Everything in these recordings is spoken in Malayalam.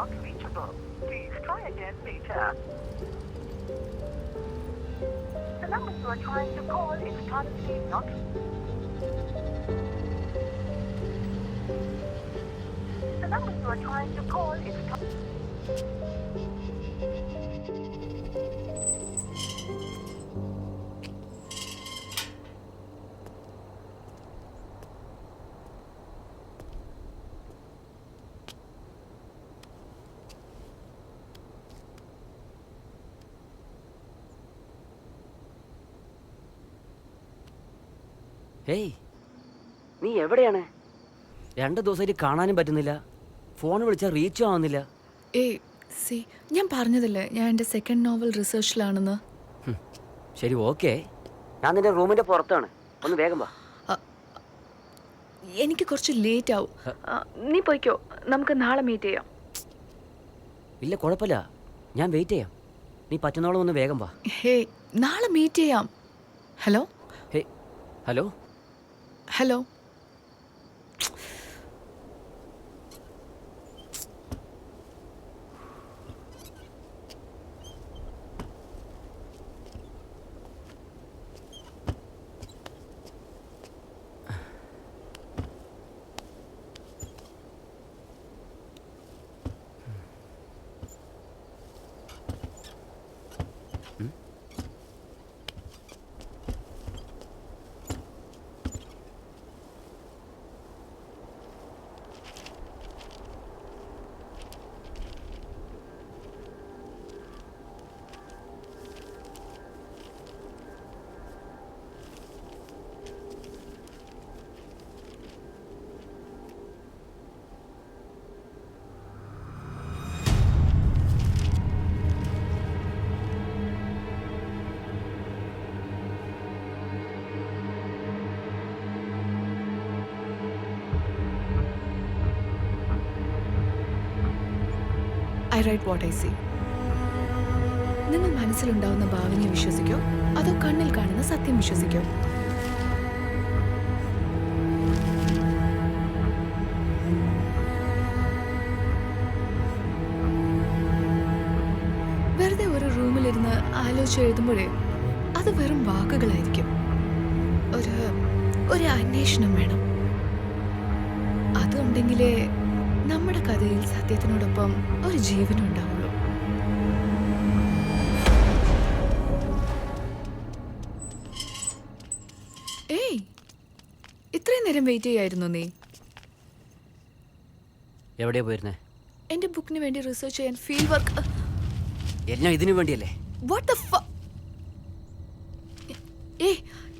not reachable. Please try again later. The number you are trying to call is currently not. The number you are trying to call is. Hey, നീ എവിടെയാണ്? 2 ദിവസമായിട്ട് കാണാനും പറ്റുന്നില്ല. ഫോൺ വിളിച്ചാൽ റീച്ചും ആവുന്നില്ല. ഞാൻ പറഞ്ഞതല്ലേ ഞാൻ എൻ്റെ സെക്കൻഡ് നോവൽ റിസർച്ചിലാണെന്ന്. ശരി, ഓക്കെ. ഞാൻ നിന്റെ റൂമിന്റെ പുറത്താണ്. ഒന്ന് വേഗം വാ. എനിക്ക് കുറച്ച് ലേറ്റ് ആവും. നീ പോയിക്കോ, നമുക്ക് നാളെ മീറ്റ് ചെയ്യാം. ഇല്ല, കുഴപ്പമില്ല, ഞാൻ വെയിറ്റ് ചെയ്യാം. നീ പറ്റുന്നോളം ഒന്ന് വേഗം വാ. നാളെ മീറ്റ് ചെയ്യാം. Hello hello hello I write what I see. നിങ്ങൾ മനസ്സിലുണ്ടാവുന്ന ഭാവനയെ വിശ്വസിക്കോ അതോ കണ്ണിൽ കാണുന്ന സത്യം വിശ്വസിക്കോ? വെറുതെ ഒരു റൂമിലിരുന്ന് ആലോചിച്ച് എഴുതുമ്പോഴേ അത് വെറും വാക്കുകളായിരിക്കും. ഒരു അന്വേഷണം വേണം. അതുണ്ടെങ്കിലേ നമ്മുടെ കഥയിൽ സത്യത്തിനോടൊപ്പം ഒരു ജീവനും ഉണ്ടാവുള്ളൂ. ഇത്രയും നേരം വെയിറ്റ് ചെയ്യായിരുന്നു നീ? എവിടെയാ പോയിരുന്നേ? എന്റെ ബുക്കിന് വേണ്ടി റിസർച്ച് ചെയ്യാൻ ഫീൽഡ് വർക്ക്. എല്ലാം ഇതിനു വേണ്ടിയല്ലേ? What the fuck?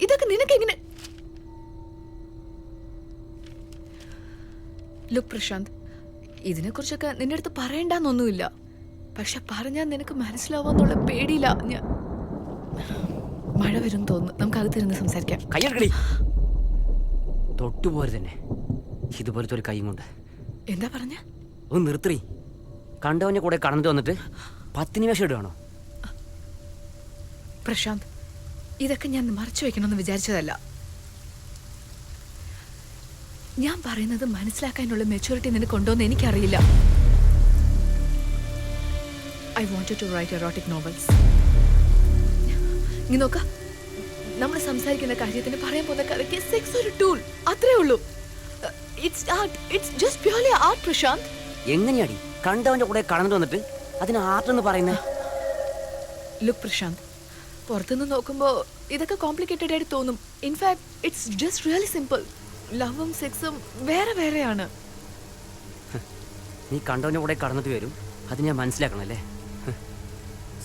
ഇതൊക്കെ നിനക്ക് എങ്ങനെ? ലുക്ക് പ്രശാന്ത്, ഇതിനെക്കുറിച്ചൊക്കെ നിന്റെ അടുത്ത് പറയണ്ടെന്നൊന്നുമില്ല. പക്ഷെ പറഞ്ഞാൽ നിനക്ക് മനസ്സിലാവാന്നുള്ള പേടിയില്ല ഞാൻ. മഴ വരും തോന്നുന്നു, നമുക്ക് അകത്തിരുന്ന് സംസാരിക്കാം. കയ്യെടുക്കടി. തൊട്ടുപോലെ തന്നെ ഇതുപോലത്തെ ഒരു കൈയും കൊണ്ട്. എന്താ പറഞ്ഞ? ഒന്ന് നിർത്തി. കണ്ടവന്റെ കൂടെ കടന്നിട്ട് വന്നിട്ട് 10 നിമിഷം ഇടുകയാണോ? പ്രശാന്ത്, ഇതൊക്കെ ഞാൻ മറച്ചു വെക്കണമെന്ന് വിചാരിച്ചതല്ല. ഞാൻ പറയുന്നത് മനസ്സിലാക്കാനുള്ള മെച്യൂരിറ്റി നിനക്കുണ്ടോ എന്ന് എനിക്കറിയില്ല. I wanted to write erotic novels. നീ നോക്ക, നമ്മൾ സംസാരിക്കുന്ന കാര്യത്തിന് പറയാൻ പോകുന്ന കഥയ്ക്ക് സെക്സ് ഒരു ടൂൾ, അത്രേ ഉള്ളൂ. It's art. It's just purely art, Prashant. എങ്ങനെയാടി കണ്ടവന്റെ കൂടെ കടന്നിട്ട് വന്നിട്ട് അതിന് ആർട്ട് എന്ന് പറയുന്നത്? ലുക്ക് പ്രശാന്ത്, പുറത്തുനിന്ന് നോക്കുമ്പോൾ ഇതൊക്കെ കോംപ്ലിക്കേറ്റഡ് ആയിട്ട് തോന്നും. In fact it's just really simple. ലവും സെക്സും വേറെ വേറെയാണ്. നീ കണ്ടവന്റെ കൂടെ കടന്നിട്ട് വരും, അത് ഞാൻ മനസ്സിലാക്കണല്ലേ?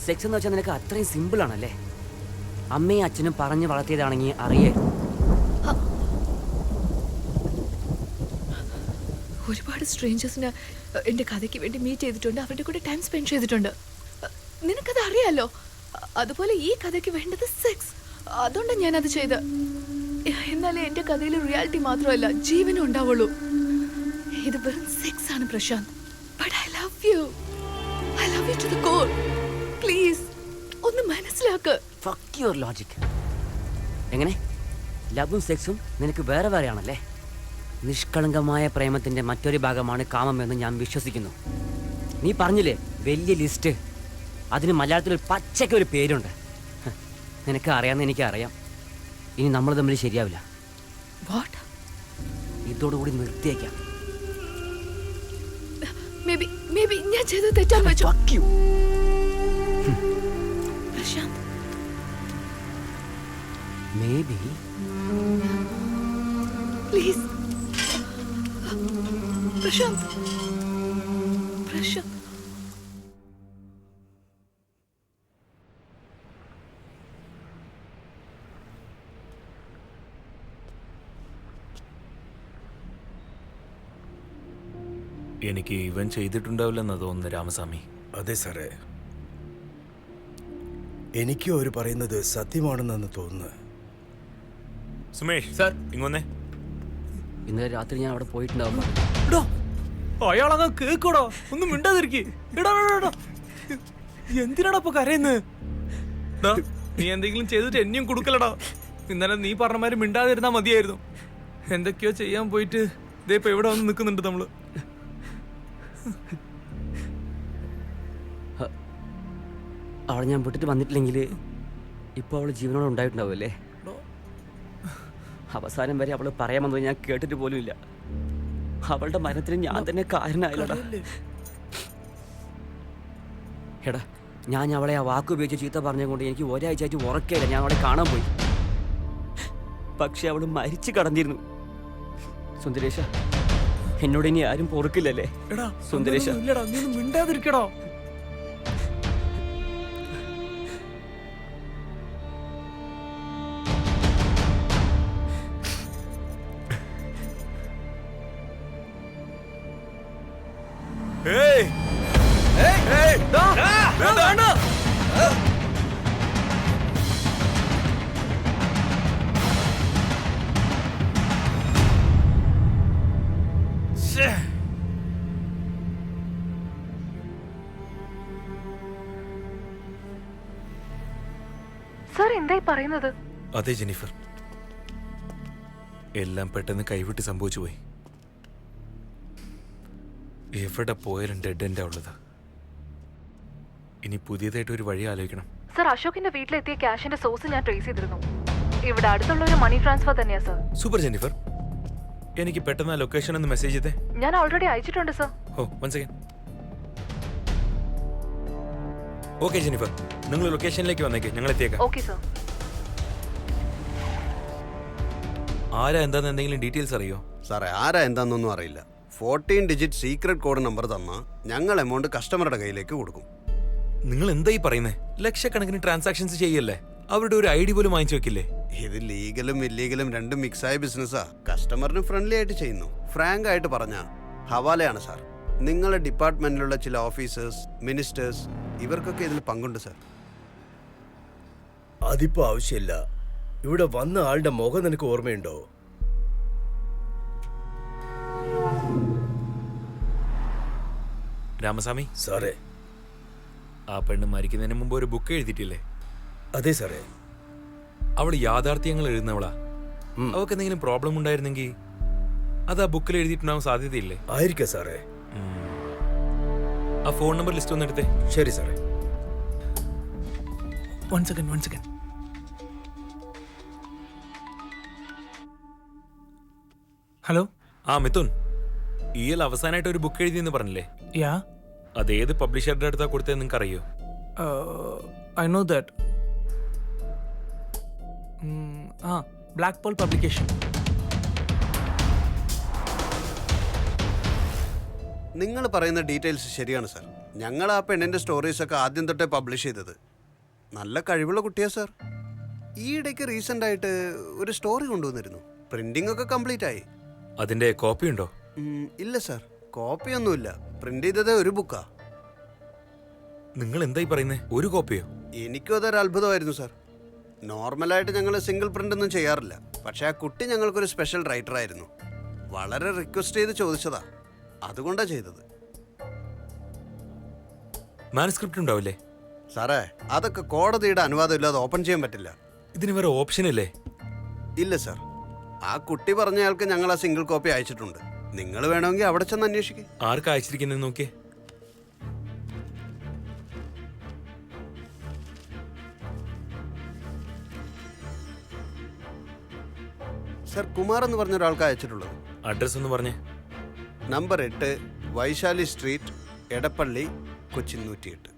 സെക്സ് എന്ന് വെച്ചാൽ നിനക്ക് അത്രയും സിമ്പിൾ ആണല്ലേ? അമ്മയും അച്ഛനും പറഞ്ഞു വളർത്തിയതാണെങ്കിൽ അറിയായിരുന്നു. ഒരുപാട് സ്ട്രേഞ്ചേഴ്സിന് എൻ്റെ കഥയ്ക്ക് വേണ്ടി മീറ്റ് ചെയ്തിട്ടുണ്ട്, അവരുടെ കൂടെ ടൈം സ്പെൻഡ് ചെയ്തിട്ടുണ്ട്. നിനക്കത് അറിയാലോ. അതുപോലെ ഈ കഥയ്ക്ക് വേണ്ടത് സെക്സ്, അതുകൊണ്ടാണ് ഞാനത് ചെയ്ത്. എന്നാലേ എൻ്റെ കഥയിൽ റിയാലിറ്റി മാത്രമല്ല ജീവനും ഉണ്ടാവുള്ളൂ. ഇത് വെറും സെക്സ് ആണ് Prashanth. But I love you. I love you to the core. Please ഒന്ന് മനസ്സിലാക്ക്. Fuck your logic. എങ്ങനെ ലവും സെക്സും നിനക്ക് വേറെ വേറെയാണല്ലേ? നിഷ്കളങ്കമായ പ്രേമത്തിന്റെ മറ്റൊരു ഭാഗമാണ് കാമം എന്ന് ഞാൻ വിശ്വസിക്കുന്നു. നീ പറഞ്ഞില്ലേ വലിയ ലിസ്റ്റ്, അതിന് മലയാളത്തിൽ ഒരു പച്ചയ്ക്ക് ഒരു പേരുണ്ട്. നിനക്ക് അറിയാമെന്ന് എനിക്കറിയാം. ഇനി നമ്മൾ തമ്മിൽ ശരിയാവില്ല. വാട്ട്? ഇതോടുകൂടി നിർത്തിയേക്കാം. മേ ബി ഞാൻ ചെയ്തത് തെറ്റാന്ന് വെച്ചോ. പ്രശാന്ത്, Maybe. പ്ലീസ് പ്രശാന്ത്, പ്രശാന്ത്. എനിക്ക് ഇവൻ ചെയ്തിട്ടുണ്ടാവില്ലെന്നാ തോന്നുന്നു രാമസ്വാമി. അതെ സാറേ, എനിക്കും അവർ പറയുന്നത് സത്യമാണെന്നാണ് തോന്നുന്നത്. സുമേഷ് സാർ ഇങ്ങൊന്നേ. ഇന്നലെ രാത്രി ഞാൻ അവിടെ പോയിട്ടുണ്ടാവും. അയാളങ്ങ് കേക്കോടോ, ഒന്നും മിണ്ടാതിരിക്കേ. എന്തിനാടാ ഇപ്പൊ കരയുന്നത്? നീ എന്തെങ്കിലും ചെയ്തിട്ട് എന്നെയും കൊടുക്കലടാ. ഇന്നലെ നീ പറഞ്ഞ മാതിരി മിണ്ടാതിരുന്നാ മതിയായിരുന്നു. എന്തൊക്കെയോ ചെയ്യാൻ പോയിട്ട് ഇതേ ഇപ്പൊ എവിടെ വന്ന് നിൽക്കുന്നുണ്ട് നമ്മള്. അവളെ ഞാൻ വിട്ടിട്ട് വന്നിട്ടില്ലെങ്കിൽ ഇപ്പോൾ അവൾ ജീവനോടെ ഉണ്ടായിട്ടുണ്ടാവുമല്ലേ? അവസാനം വരെ അവൾ പറയാമെന്ന് ഞാൻ കേട്ടിട്ട് പോലും ഇല്ല. അവളുടെ മരണത്തിന് ഞാൻ തന്നെ കാരണമായില്ലടാ. എടാ, ഞാൻ അവളെ ആ വാക്ക് ഉപയോഗിച്ച് ചീത്ത പറഞ്ഞുകൊണ്ട് എനിക്ക് ഒരാഴ്ചയായിട്ട് ഉറക്കയില്ല. ഞാൻ അവളെ കാണാൻ പോയി, പക്ഷെ അവൾ മരിച്ചു കടന്നിരുന്നു. സുന്ദരേശ, എന്നോട് ഇനി ആരും പൊറുക്കില്ലല്ലേ? സുന്ദരേശ, നീ മിണ്ടാതിരിക്കടോ. സാർ എന്തായി പറയുന്നത്? അതെ ജെന്നിഫർ, എല്ലാം പെട്ടെന്ന് കൈവിട്ട് സംഭവിച്ചു പോയി. എവിടെ പോയാലും ഡെഡ് എൻഡാ ഉള്ളത്. ഇനി പുതിയതായിട്ട് ഒരു വഴി ആലോചിക്കണം. സർ, അശോകിന്റെ വീട്ടിലെത്തിയ ക്യാഷിന്റെ സോഴ്സ് ഞാൻ ട്രേസ് ചെയ്തിരുന്നു. ഇവിടെ അടുത്തുള്ള ഒരു മണി ട്രാൻസ്ഫർ തന്നെയാ സർ. സൂപ്പർ ജെന്നിഫർ, എനിക്ക് പെട്ടെന്ന് ആ ലൊക്കേഷൻ ഒന്ന് മെസ്സേജ് ചെയ്തേ. ഞാൻ ഓൾറെഡി അയച്ചിട്ടുണ്ട് സർ. ഓ, വൺ സെക്കൻഡ്. ഓക്കെ ജെന്നിഫർ, നിങ്ങൾ ലൊക്കേഷനിലേക്ക് വന്നേക്ക്, ഞങ്ങൾ എത്തിയേക്കാം. Okay sir. ആരാ എന്താന്ന് എന്തെങ്കിലും ഡീറ്റെയിൽസ് അറിയോ? സാറേ, ആരാ എന്താണെന്നൊന്നും അറിയില്ല. 14 ഡിജിറ്റ് സീക്രട്ട് കോഡ് നമ്പർ തന്നാൽ ഞങ്ങൾ എമൗണ്ട് കസ്റ്റമറുടെ കയ്യിലേക്ക് കൊടുക്കും. നിങ്ങൾ എന്തായി പറയുന്നേ? ലക്ഷക്കണക്കിന് ട്രാൻസാക്ഷൻസ് ചെയ്യല്ലേ? അവരുടെ ഒരു ഐഡി പോലും വാങ്ങിച്ചു വെക്കില്ലേ? ഇത് ലീഗലും ഇല്ലീഗലും രണ്ടും മിക്സായ ബിസിനസ്സാ. കസ്റ്റമറിന് ഫ്രണ്ട്ലി ആയിട്ട് ചെയ്യുന്നു. ഫ്രാങ്ക് ആയിട്ട് പറഞ്ഞ ഹവാലയാണ് സാർ. നിങ്ങളുടെ ഡിപ്പാർട്ട്മെന്റിലുള്ള ചില ഓഫീസേഴ്സ്, മിനിസ്റ്റേഴ്സ്, ഇവർക്കൊക്കെ ഇതിൽ പങ്കുണ്ട് സാർ. അതിപ്പോ ആവശ്യമില്ല. ഇവിടെ വന്ന ആളുടെ മുഖം നിനക്ക് ഓർമ്മയുണ്ടോ? രാമസ്വാമി സാറേ, ആ പെണ്ണ് മരിക്കുന്നതിന് മുമ്പ് ഒരു ബുക്ക് എഴുതിയിട്ടില്ലേ? അതെ സാറേ. അവൾ യാഥാർത്ഥ്യങ്ങൾ എഴുതുന്നവളാ. അവൾക്ക് എന്തെങ്കിലും പ്രോബ്ലം ഉണ്ടായിരുന്നെങ്കിൽ അത് ആ ബുക്കിൽ എഴുതിയിട്ടുണ്ടാവാൻ സാധ്യതയില്ലേ? ആയിരിക്കാം സാറേ. ആ ഫോൺ നമ്പർ ലിസ്റ്റ് ഒന്ന് എടുത്തേ. ശരി സാറേ. One second. ഹലോ. ആ മിഥുൻ, ഈയൽ അവസാനമായിട്ട് ഒരു ബുക്ക് എഴുതിയെന്ന് പറഞ്ഞില്ലേ? യാ. അതേത് പബ്ലിഷറുടെ അടുത്താ കൊടുത്തത് നിങ്ങൾക്ക് അറിയോ? I know that. Black Pearl Publication. നിങ്ങൾ പറയുന്ന ഡീറ്റെയിൽസ് ശരിയാണ് സാർ. ഞങ്ങൾ ആ പെണ്ണിന്റെ സ്റ്റോറീസൊക്കെ ആദ്യം തൊട്ടേ പബ്ലിഷ് ചെയ്തത്. നല്ല കഴിവുള്ള കുട്ടിയാ സാർ. ഈയിടയ്ക്ക് റീസെന്റ് ആയിട്ട് ഒരു സ്റ്റോറി കൊണ്ടുവന്നിരുന്നു. പ്രിന്റിംഗ് ഒക്കെ കംപ്ലീറ്റ് ആയി. അതിന്റെ കോപ്പി ഉണ്ടോ? ഇല്ല സാർ, കോപ്പിയൊന്നുമില്ല. പ്രിന്റ് ചെയ്തത് ഒരു ബുക്കാ. നിങ്ങൾ എന്തായി പറയുന്നേ? ഒരു കോപ്പിയോ? എനിക്കും അതൊരു അത്ഭുതമായിരുന്നു സാർ. നോർമലായിട്ട് ഞങ്ങൾ സിംഗിൾ പ്രിന്റ് ഒന്നും ചെയ്യാറില്ല. പക്ഷെ ആ കുട്ടി ഞങ്ങൾക്കൊരു സ്പെഷ്യൽ റൈറ്റർ ആയിരുന്നു. വളരെ റിക്വസ്റ്റ് ചെയ്ത് ചോദിച്ചതാ, അതുകൊണ്ടാ ചെയ്തത്. മാനുസ്ക്രിപ്റ്റ് ഉണ്ടാവില്ലേ? സാറേ, അതൊക്കെ കോടതിയുടെ അനുവാദം ഇല്ലാതെ ഓപ്പൺ ചെയ്യാൻ പറ്റില്ല. ഇതിന് വേറെ ഓപ്ഷൻ ഇല്ലേ? ഇല്ല സാർ, ആ കുട്ടി പറഞ്ഞയാൾക്ക് ഞങ്ങൾ ആ സിംഗിൾ കോപ്പി അയച്ചിട്ടുണ്ട്. നിങ്ങൾ വേണമെങ്കിൽ അവിടെ ചെന്ന് അന്വേഷിക്കും. ആർക്കാ അയച്ചിരിക്കുന്നത് നോക്കിയേ. സർ കുമാർ എന്ന് പറഞ്ഞ ഒരാൾക്ക് അയച്ചിട്ടുള്ളത്. അഡ്രസ് ഒന്ന് പറഞ്ഞേ. Number 8 Vaishali street, Edappally, Kochi 108.